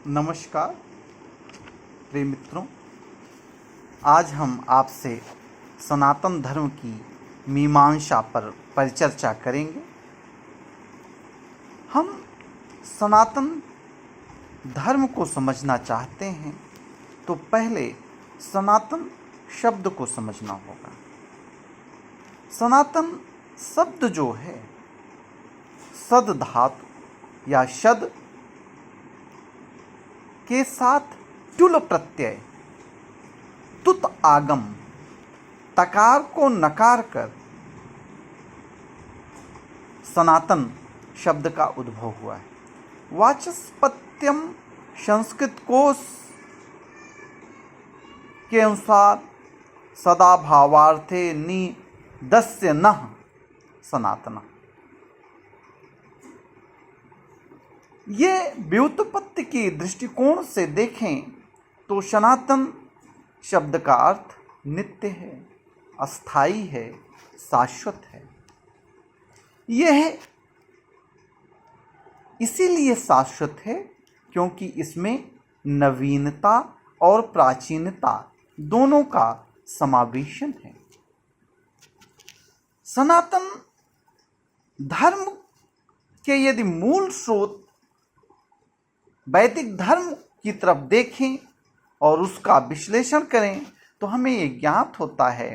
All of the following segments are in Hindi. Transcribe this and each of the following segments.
नमस्कार प्रिय मित्रों, आज हम आपसे सनातन धर्म की मीमांसा पर परिचर्चा करेंगे। हम सनातन धर्म को समझना चाहते हैं तो पहले सनातन शब्द को समझना होगा। सनातन शब्द जो है सद धातु या शद के साथ टुल प्रत्यय तुत आगम तकार को नकार कर सनातन शब्द का उद्भव हुआ है। वाचस्पत्यम संस्कृत कोश के अनुसार सदा भावार्थे निदस्य नः सनातन। ये व्युत्पत्ति की दृष्टिकोण से देखें तो सनातन शब्द का अर्थ नित्य है, अस्थाई है, शाश्वत है। यह इसीलिए शाश्वत है क्योंकि इसमें नवीनता और प्राचीनता दोनों का समावेशन है। सनातन धर्म के यदि मूल स्रोत वैदिक धर्म की तरफ देखें और उसका विश्लेषण करें तो हमें ये ज्ञात होता है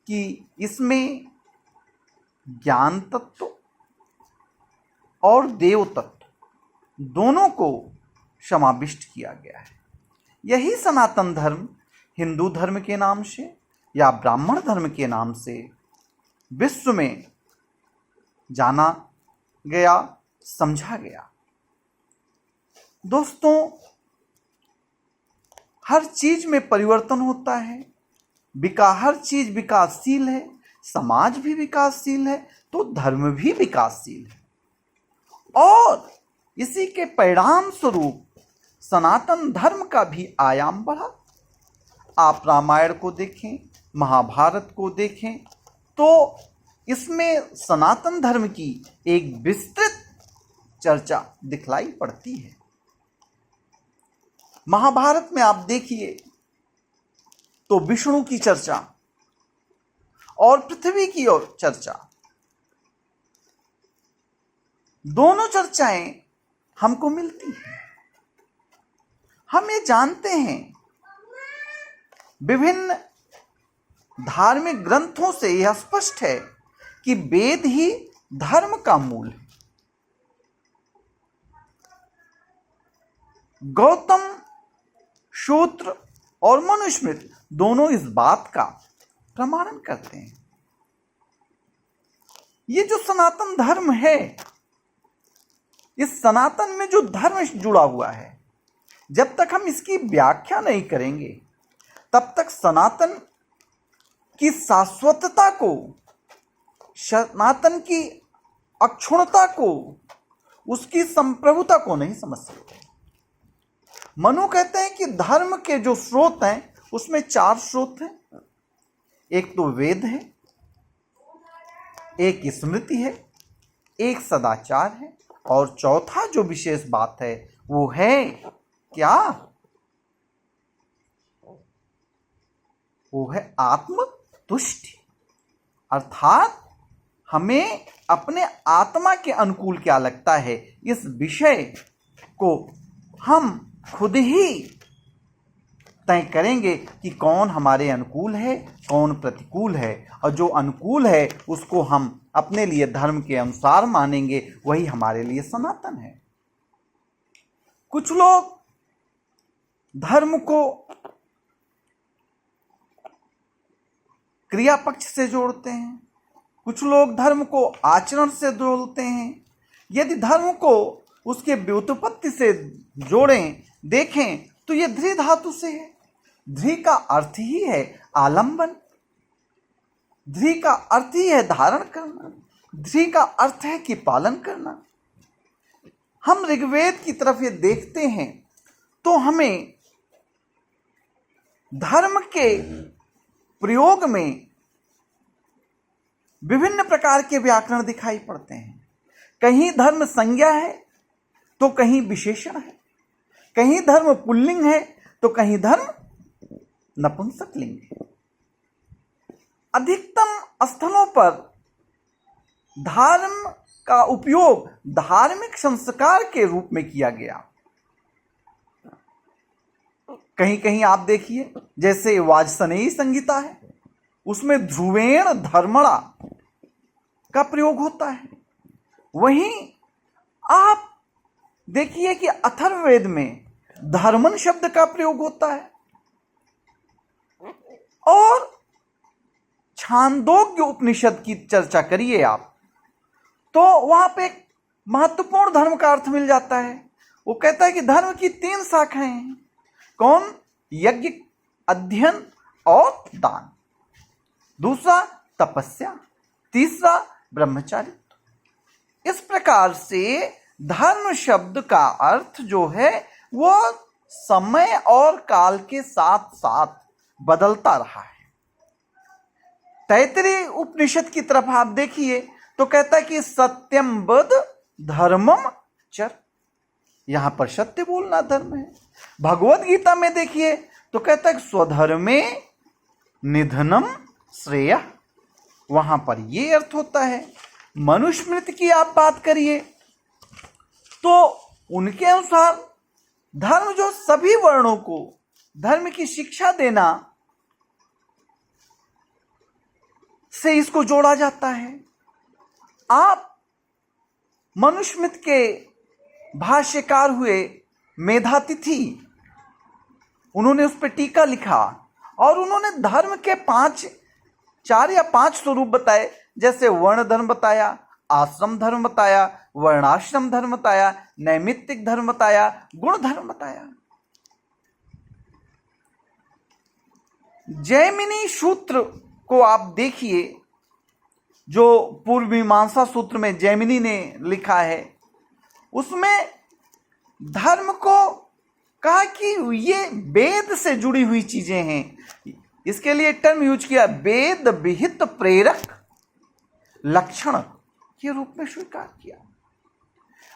कि इसमें ज्ञान तत्व और देव तत्व दोनों को समाविष्ट किया गया है। यही सनातन धर्म हिंदू धर्म के नाम से या ब्राह्मण धर्म के नाम से विश्व में जाना गया, समझा गया। दोस्तों, हर चीज में परिवर्तन होता है, हर चीज विकासशील है, समाज भी विकासशील है तो धर्म भी विकासशील है और इसी के परिणाम स्वरूप सनातन धर्म का भी आयाम बढ़ा। आप रामायण को देखें, महाभारत को देखें तो इसमें सनातन धर्म की एक विस्तृत चर्चा दिखलाई पड़ती है। महाभारत में आप देखिए तो विष्णु की चर्चा और पृथ्वी की ओर चर्चा, दोनों चर्चाएं हमको मिलती हैं। हम ये जानते हैं विभिन्न धार्मिक ग्रंथों से यह स्पष्ट है कि वेद ही धर्म का मूल है। गौतम, सूत्र और मनुस्मृति दोनों इस बात का प्रमाणन करते हैं। ये जो सनातन धर्म है, इस सनातन में जो धर्म जुड़ा हुआ है, जब तक हम इसकी व्याख्या नहीं करेंगे तब तक सनातन की शाश्वतता को, सनातन की अक्षुण्णता को, उसकी संप्रभुता को नहीं समझ सकते। मनु कहते हैं कि धर्म के जो स्रोत हैं उसमें 4 स्रोत हैं। एक तो वेद है, एक स्मृति है, एक सदाचार है और चौथा जो विशेष बात है वो है क्या? वो है आत्मतुष्टि। अर्थात हमें अपने आत्मा के अनुकूल क्या लगता है, इस विषय को हम खुद ही तय करेंगे कि कौन हमारे अनुकूल है, कौन प्रतिकूल है, और जो अनुकूल है उसको हम अपने लिए धर्म के अनुसार मानेंगे, वही हमारे लिए सनातन है। कुछ लोग धर्म को क्रिया पक्ष से जोड़ते हैं, कुछ लोग धर्म को आचरण से जोड़ते हैं। यदि धर्म को उसके व्युत्पत्ति से जोड़ें, देखें तो ये ध्री धातु से है। ध्री का अर्थ ही है आलंबन, ध्री का अर्थ ही है धारण करना, ध्री का अर्थ है कि पालन करना। हम ऋग्वेद की तरफ ये देखते हैं तो हमें धर्म के प्रयोग में विभिन्न प्रकार के व्याकरण दिखाई पड़ते हैं। कहीं धर्म संज्ञा है तो कहीं विशेषण है, कहीं धर्म पुल्लिंग है तो कहीं धर्म नपुंसकलिंग है। अधिकतम स्थलों पर धर्म का उपयोग धार्मिक संस्कार के रूप में किया गया। कहीं कहीं आप देखिए, जैसे वाजसनेयी संहिता है, उसमें ध्रुवेण धर्मणा का प्रयोग होता है। वहीं आप देखिए कि अथर्ववेद में धर्मन शब्द का प्रयोग होता है, और छांदोग्य उपनिषद की चर्चा करिए आप, तो वहां पे एक महत्वपूर्ण धर्म का अर्थ मिल जाता है। वो कहता है कि धर्म की 3 शाखाएं हैं। कौन? यज्ञ, अध्ययन और दान। दूसरा तपस्या, तीसरा ब्रह्मचारित्व। इस प्रकार से धर्म शब्द का अर्थ जो है वो समय और काल के साथ साथ बदलता रहा है। तैत्तिरीय उपनिषद की तरफ आप देखिए तो कहता है कि सत्यम वद धर्मम चर, यहां पर सत्य बोलना धर्म है। भगवत गीता में देखिए तो कहता है कि स्वधर्मे निधनम श्रेय, वहां पर यह अर्थ होता है। मनुस्मृति की आप बात करिए तो उनके अनुसार धर्म जो सभी वर्णों को धर्म की शिक्षा देना से इसको जोड़ा जाता है। आप मनुस्मृति के भाष्यकार हुए मेधातिथि, उन्होंने उस पर टीका लिखा और उन्होंने धर्म के 4 या 5 स्वरूप बताए। जैसे वर्ण धर्म बताया, आश्रम धर्म बताया, वर्णाश्रम धर्म बताया, नैमित्तिक धर्म बताया, गुण धर्म बताया। जैमिनी सूत्र को आप देखिए, जो पूर्व मीमांसा सूत्र में जैमिनी ने लिखा है, उसमें धर्म को कहा कि ये वेद से जुड़ी हुई चीजें हैं। इसके लिए टर्म यूज किया, वेद विहित प्रेरक लक्षण के रूप में स्वीकार किया।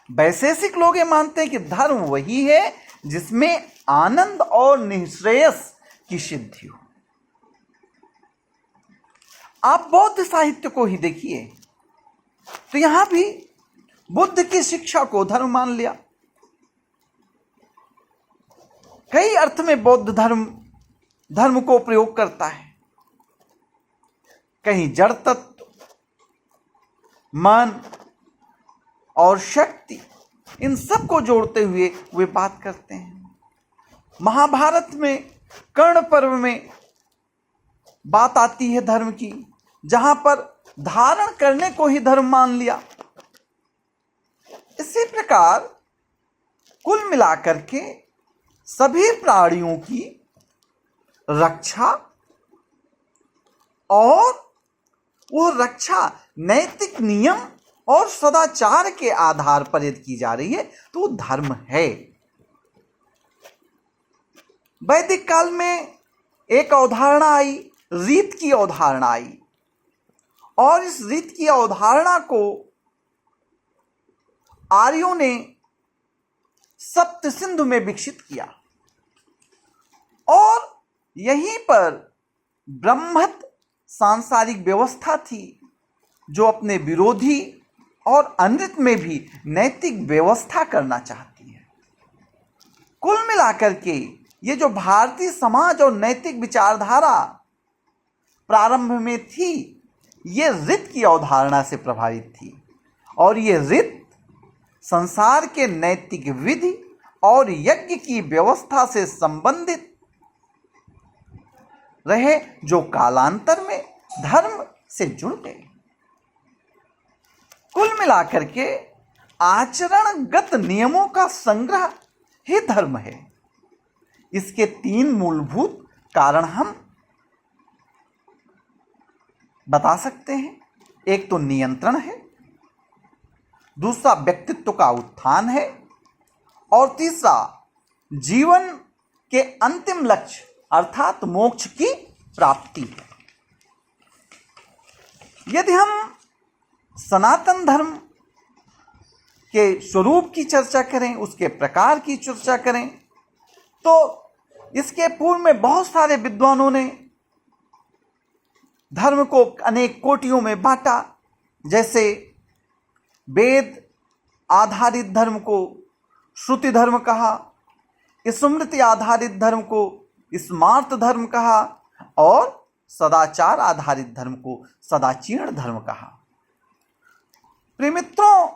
वैशेषिक लोग ये मानते हैं कि धर्म वही है जिसमें आनंद और निःश्रेयस की सिद्धि हो। आप बौद्ध साहित्य को ही देखिए तो यहां भी बुद्ध की शिक्षा को धर्म मान लिया। कई अर्थ में बौद्ध धर्म को प्रयोग करता है। कहीं जड़ तत्व, मन और शक्ति, इन सब को जोड़ते हुए वे बात करते हैं। महाभारत में कर्ण पर्व में बात आती है धर्म की, जहां पर धारण करने को ही धर्म मान लिया। इसी प्रकार कुल मिलाकर के सभी प्राणियों की रक्षा, और वो रक्षा नैतिक नियम और सदाचार के आधार पर यदि की जा रही है तो धर्म है। वैदिक काल में एक अवधारणा आई, रीत की अवधारणा आई, और इस रीत की अवधारणा को आर्यों ने सप्त सिंधु में विकसित किया, और यहीं पर ब्रह्मत्व सांसारिक व्यवस्था थी जो अपने विरोधी और अनृत में भी नैतिक व्यवस्था करना चाहती है। कुल मिलाकर के ये जो भारतीय समाज और नैतिक विचारधारा प्रारंभ में थी, ये ऋत की अवधारणा से प्रभावित थी, और ये ऋत संसार के नैतिक विधि और यज्ञ की व्यवस्था से संबंधित रहे, जो कालांतर में धर्म से जुड़ गए। कुल मिलाकर के आचरणगत नियमों का संग्रह ही धर्म है। इसके 3 मूलभूत कारण हम बता सकते हैं। एक तो नियंत्रण है, दूसरा व्यक्तित्व का उत्थान है, और तीसरा जीवन के अंतिम लक्ष्य अर्थात मोक्ष की प्राप्ति है। यदि हम सनातन धर्म के स्वरूप की चर्चा करें, उसके प्रकार की चर्चा करें, तो इसके पूर्व में बहुत सारे विद्वानों ने धर्म को अनेक कोटियों में बांटा। जैसे वेद आधारित धर्म को श्रुति धर्म कहा, स्मृति आधारित धर्म को स्मार्त धर्म कहा और सदाचार आधारित धर्म को सदाचीर्ण धर्म कहा। प्रिय मित्रों,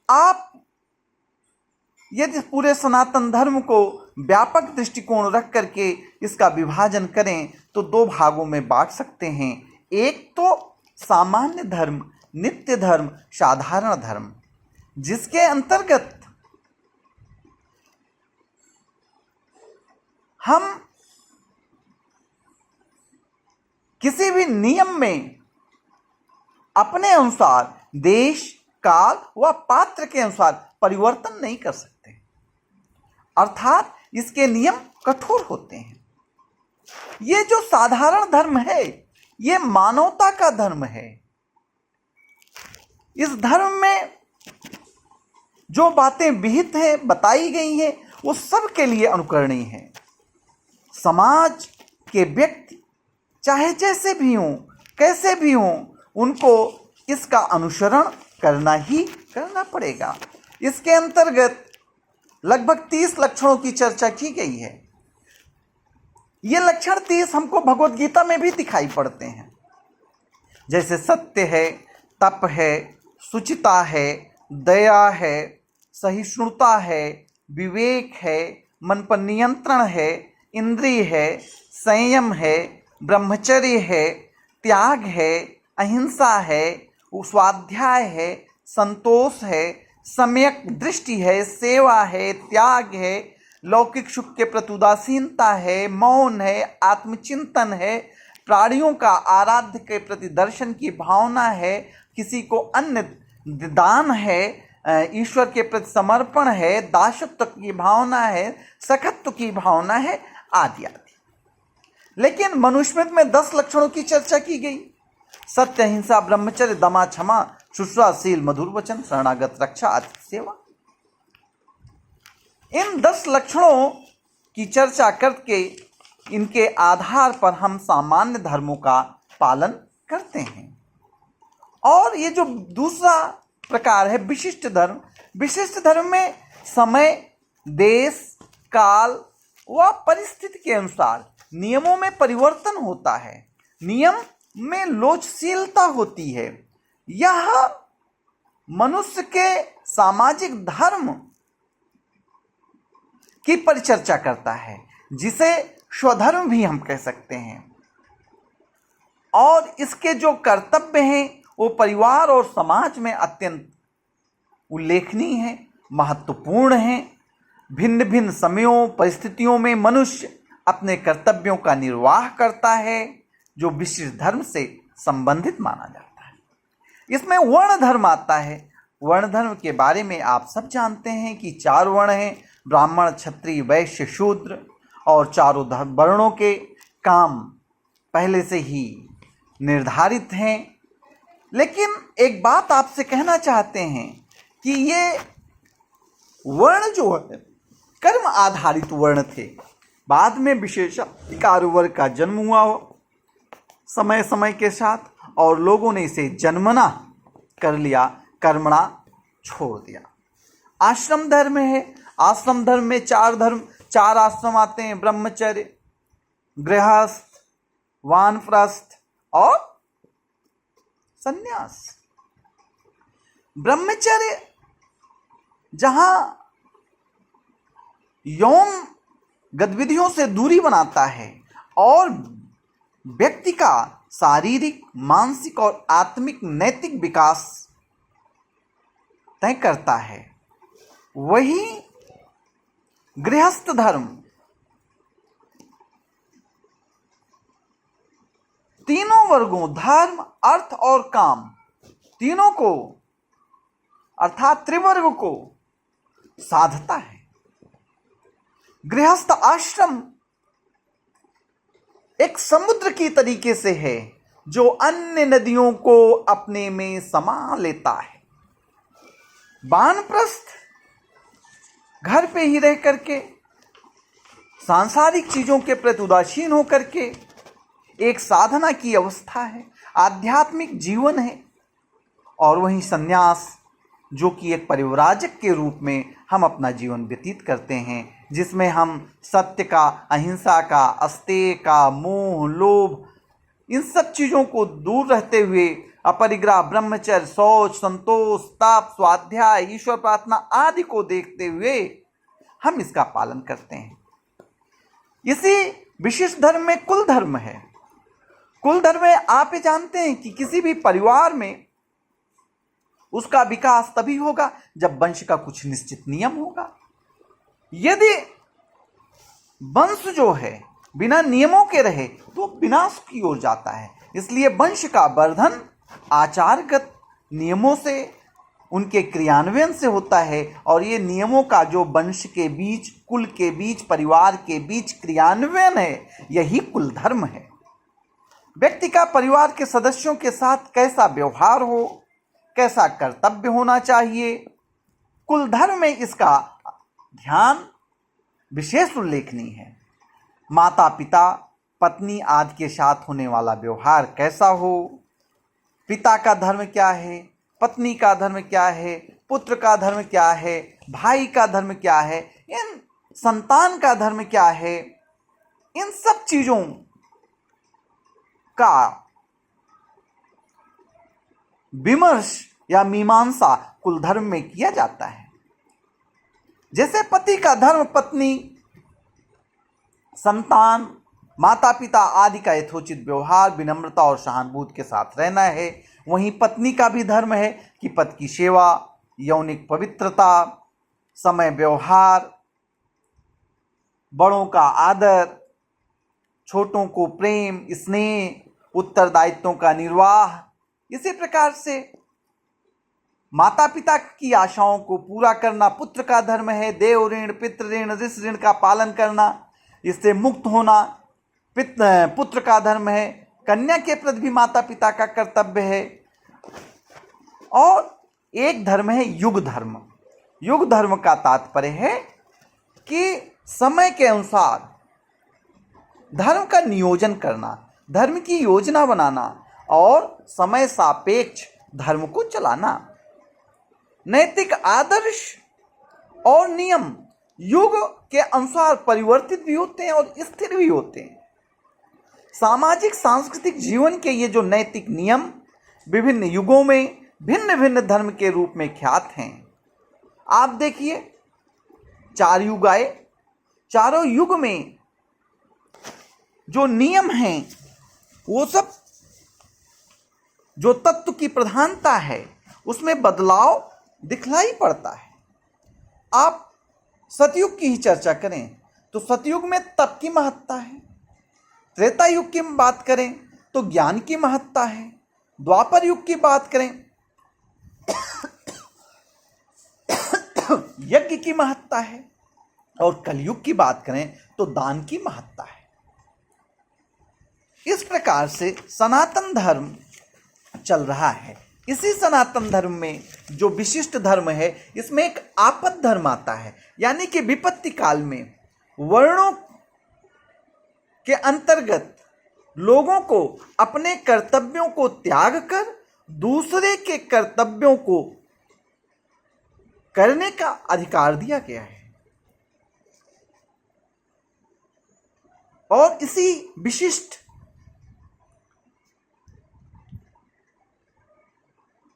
आप यदि पूरे सनातन धर्म को व्यापक दृष्टिकोण रख करके इसका विभाजन करें तो दो भागों में बांट सकते हैं। एक तो सामान्य धर्म, नित्य धर्म, साधारण धर्म, जिसके अंतर्गत हम किसी भी नियम में अपने अनुसार देश, काल व पात्र के अनुसार परिवर्तन नहीं कर सकते, अर्थात इसके नियम कठोर होते हैं। ये जो साधारण धर्म है ये मानवता का धर्म है। इस धर्म में जो बातें विहित हैं, बताई गई हैं, वो सबके लिए अनुकरणीय है। समाज के व्यक्ति चाहे जैसे भी हों, कैसे भी हों, उनको इसका अनुसरण करना ही करना पड़ेगा। इसके अंतर्गत लगभग 30 लक्षणों की चर्चा की गई है। ये लक्षण 30 हमको भगवत गीता में भी दिखाई पड़ते हैं, जैसे सत्य है, तप है, शुचिता है, दया है, सहिष्णुता है, विवेक है, मन पर नियंत्रण है, इंद्रिय है, संयम है, ब्रह्मचर्य है, त्याग है, अहिंसा है, स्वाध्याय है, संतोष है, सम्यक दृष्टि है, सेवा है, त्याग है, लौकिक सुख के प्रति उदासीनता है, मौन है, आत्मचिंतन है, प्राणियों का आराध्य के प्रति दर्शन की भावना है, किसी को अन्न दान है, ईश्वर के प्रति समर्पण है, दासत्व की भावना है, सखत्व की भावना है, आदि आदि। लेकिन मनुस्मृति में 10 लक्षणों की चर्चा की गई। सत्य, अहिंसा, ब्रह्मचर्य, दमा, क्षमा, शुश्रूषाशील, मधुर वचन, शरणागत रक्षा, आतिथ्य सेवा। इन 10 लक्षणों की चर्चा करके इनके आधार पर हम सामान्य धर्मों का पालन करते हैं। और ये जो दूसरा प्रकार है विशिष्ट धर्म, विशिष्ट धर्म में समय, देश, काल व परिस्थिति के अनुसार नियमों में परिवर्तन होता है, नियम में लोचशीलता होती है। यह मनुष्य के सामाजिक धर्म की परिचर्चा करता है, जिसे स्वधर्म भी हम कह सकते हैं। और इसके जो कर्तव्य हैं वो परिवार और समाज में अत्यंत उल्लेखनीय हैं, महत्वपूर्ण हैं। भिन्न भिन्न समयों, परिस्थितियों में मनुष्य अपने कर्तव्यों का निर्वाह करता है, जो विशिष्ट धर्म से संबंधित माना जाता है। इसमें वर्ण धर्म आता है। वर्ण धर्म के बारे में आप सब जानते हैं कि 4 वर्ण हैं, ब्राह्मण, क्षत्रिय, वैश्य, शूद्र। और चारों वर्णों के काम पहले से ही निर्धारित हैं। लेकिन एक बात आपसे कहना चाहते हैं कि ये वर्ण जो है कर्म आधारित वर्ण थे। बाद में विशेषाधिकार वर्ग का जन्म हुआ समय समय के साथ, और लोगों ने इसे जन्मना कर लिया, कर्मणा छोड़ दिया। आश्रम धर्म है। आश्रम धर्म में 4 आश्रम आते हैं, ब्रह्मचर्य, गृहस्थ, वानप्रस्थ और संन्यास। ब्रह्मचर्य जहां यौन गतिविधियों से दूरी बनाता है और व्यक्ति का शारीरिक, मानसिक और आत्मिक नैतिक विकास तय करता है, वही गृहस्थ धर्म तीनों वर्गों, धर्म, अर्थ और काम, तीनों को अर्थात त्रिवर्ग को साधता है। गृहस्थ आश्रम एक समुद्र की तरीके से है जो अन्य नदियों को अपने में समा लेता है। वानप्रस्थ घर पे ही रह करके सांसारिक चीजों के प्रति उदासीन होकर के एक साधना की अवस्था है, आध्यात्मिक जीवन है। और वहीं संन्यास जो कि एक परिव्राजक के रूप में हम अपना जीवन व्यतीत करते हैं, जिसमें हम सत्य का, अहिंसा का, अस्तेय का, मोह, लोभ, इन सब चीज़ों को दूर रहते हुए अपरिग्रह, ब्रह्मचर्य, शौच, संतोष, ताप, स्वाध्याय, ईश्वर प्रार्थना आदि को देखते हुए हम इसका पालन करते हैं। इसी विशिष्ट धर्म में कुल धर्म है। कुल धर्म में आप ये जानते हैं कि किसी भी परिवार में उसका विकास तभी होगा जब वंश का कुछ निश्चित नियम होगा। यदि वंश जो है बिना नियमों के रहे तो विनाश की ओर जाता है। इसलिए वंश का वर्धन आचारगत नियमों से, उनके क्रियान्वयन से होता है। और ये नियमों का जो वंश के बीच, कुल के बीच, परिवार के बीच क्रियान्वयन है, यही कुल धर्म है। व्यक्ति का परिवार के सदस्यों के साथ कैसा व्यवहार हो, कैसा कर्तव्य होना चाहिए, कुल धर्म में इसका ध्यान विशेष उल्लेखनीय है। माता पिता, पत्नी आदि के साथ होने वाला व्यवहार कैसा हो, पिता का धर्म क्या है, पत्नी का धर्म क्या है, पुत्र का धर्म क्या है, भाई का धर्म क्या है, इन संतान का धर्म क्या है, इन सब चीजों का विमर्श या मीमांसा कुल धर्म में किया जाता है। जैसे पति का धर्म पत्नी, संतान, माता पिता आदि का यथोचित व्यवहार, विनम्रता और सहानुभूति के साथ रहना है, वहीं पत्नी का भी धर्म है कि पति की सेवा, यौनिक पवित्रता, समय व्यवहार, बड़ों का आदर, छोटों को प्रेम, स्नेह, उत्तरदायित्वों का निर्वाह। इसी प्रकार से माता पिता की आशाओं को पूरा करना पुत्र का धर्म है। देव ऋण, पितृ ऋण, ऋष ऋण का पालन करना, इससे मुक्त होना पुत्र का धर्म है। कन्या के प्रति भी माता पिता का कर्तव्य है। और एक धर्म है युग धर्म। युग धर्म का तात्पर्य है कि समय के अनुसार धर्म का नियोजन करना, धर्म की योजना बनाना और समय सापेक्ष धर्म को चलाना। नैतिक आदर्श और नियम युग के अनुसार परिवर्तित भी होते हैं और स्थिर भी होते हैं। सामाजिक सांस्कृतिक जीवन के ये जो नैतिक नियम विभिन्न युगों में भिन्न भिन्न धर्म के रूप में ख्यात हैं। आप देखिए, 4 युग आए, चारों युग में जो नियम हैं वो सब, जो तत्व की प्रधानता है उसमें बदलाव दिखलाई पड़ता है। आप सतयुग की ही चर्चा करें तो सतयुग में तप की महत्ता है। त्रेता युग की बात करें तो ज्ञान की महत्ता है। द्वापर युग की बात करें यज्ञ की महत्ता है। और कलयुग की बात करें तो दान की महत्ता है। इस प्रकार से सनातन धर्म चल रहा है। इसी सनातन धर्म में जो विशिष्ट धर्म है, इसमें एक आपद धर्म आता है, यानी कि विपत्ति काल में वर्णों के अंतर्गत लोगों को अपने कर्तव्यों को त्याग कर दूसरे के कर्तव्यों को करने का अधिकार दिया गया है। और इसी विशिष्ट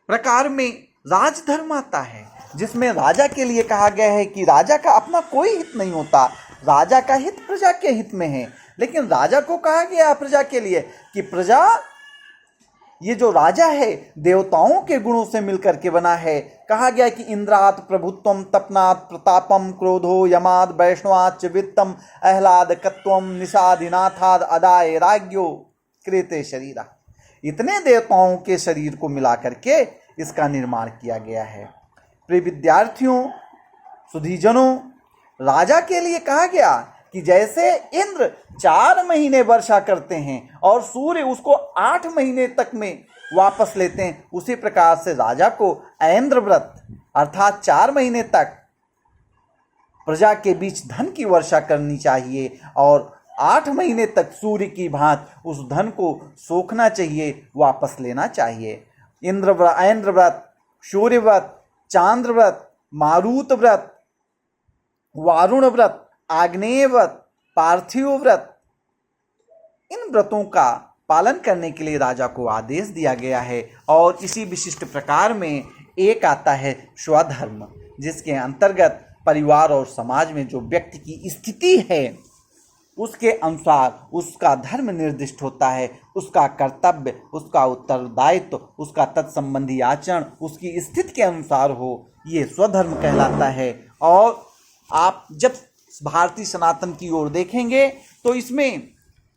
प्रकार में राजधर्म आता है, जिसमें राजा के लिए कहा गया है कि राजा का अपना कोई हित नहीं होता, राजा का हित प्रजा के हित में है। लेकिन राजा को कहा गया प्रजा के लिए कि प्रजा, ये जो राजा है देवताओं के गुणों से मिलकर के बना है। कहा गया कि इंद्रात प्रभुत्वम, तपनात् प्रतापम, क्रोधो यमाद, वैष्णवाच वित्तम, आह्लादकत्वम, निषादिनाथाद, अदाय राज्यो कृते शरीरा। इतने देवताओं के शरीर को मिला करके इसका निर्माण किया गया है। प्रिय विद्यार्थियों, सुधीजनों, राजा के लिए कहा गया कि जैसे इंद्र 4 महीने वर्षा करते हैं और सूर्य उसको 8 महीने तक में वापस लेते हैं, उसी प्रकार से राजा को ऐन्द्र व्रत अर्थात 4 महीने तक प्रजा के बीच धन की वर्षा करनी चाहिए और 8 महीने तक सूर्य की भांति उस धन को सोखना चाहिए, वापस लेना चाहिए। इंद्र व्रत, सूर्य व्रत, चांद्र व्रत, मारुत व्रत, वारुण व्रत, आग्नेय व्रत, पार्थिव व्रत, इन व्रतों का पालन करने के लिए राजा को आदेश दिया गया है। और इसी विशिष्ट प्रकार में एक आता है स्वधर्म, जिसके अंतर्गत परिवार और समाज में जो व्यक्ति की स्थिति है उसके अनुसार उसका धर्म निर्दिष्ट होता है, उसका कर्तव्य, उसका उत्तरदायित्व, उसका तत्संबंधी आचरण उसकी स्थिति के अनुसार हो, ये स्वधर्म कहलाता है। और आप जब भारतीय सनातन की ओर देखेंगे तो इसमें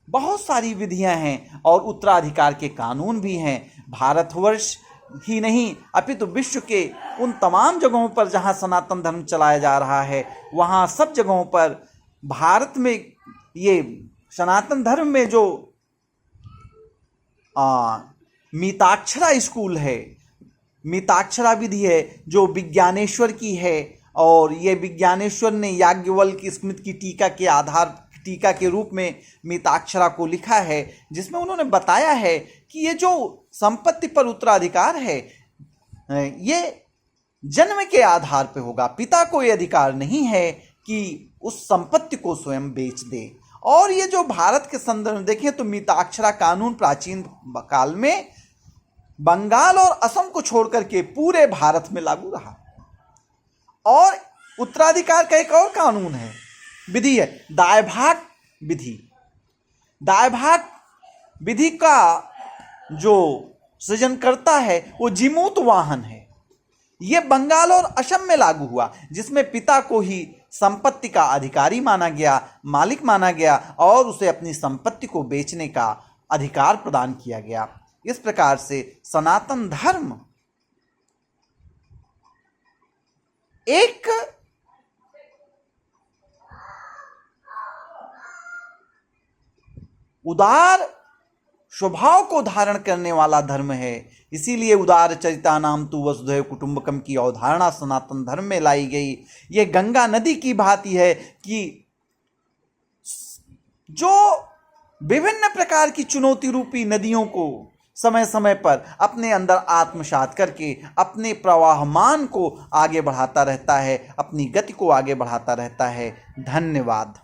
बहुत सारी विधियां हैं और उत्तराधिकार के कानून भी हैं। भारतवर्ष ही नहीं अपितु विश्व के उन तमाम जगहों पर जहां सनातन धर्म चलाया जा रहा है, वहां सब जगहों पर भारत में ये सनातन धर्म में जो मिताक्षरा स्कूल है, मिताक्षरा विधि है जो विज्ञानेश्वर की है, और ये विज्ञानेश्वर ने याज्ञवल्क्य स्मृति की टीका के रूप में मिताक्षरा को लिखा है, जिसमें उन्होंने बताया है कि ये जो संपत्ति पर उत्तराधिकार है ये जन्म के आधार पर होगा। पिता को ये अधिकार नहीं है कि उस संपत्ति को स्वयं बेच दे। और ये जो भारत के संदर्भ में देखें तो मिताक्षरा कानून प्राचीन काल में बंगाल और असम को छोड़कर के पूरे भारत में लागू रहा। और उत्तराधिकार का एक और कानून है, विधि है दायभाग विधि। दायभाग विधि का जो सृजन करता है वो जीमूत वाहन है। यह बंगाल और असम में लागू हुआ, जिसमें पिता को ही संपत्ति का अधिकारी माना गया, मालिक माना गया और उसे अपनी संपत्ति को बेचने का अधिकार प्रदान किया गया। इस प्रकार से सनातन धर्म एक उदार स्वभाव को धारण करने वाला धर्म है। इसीलिए उदार चरिता नाम तु वसुधैव कुटुंबकम की अवधारणा सनातन धर्म में लाई गई। यह गंगा नदी की भांति है कि जो विभिन्न प्रकार की चुनौती रूपी नदियों को समय समय पर अपने अंदर आत्मसात करके अपने प्रवाहमान को आगे बढ़ाता रहता है, अपनी गति को आगे बढ़ाता रहता है। धन्यवाद।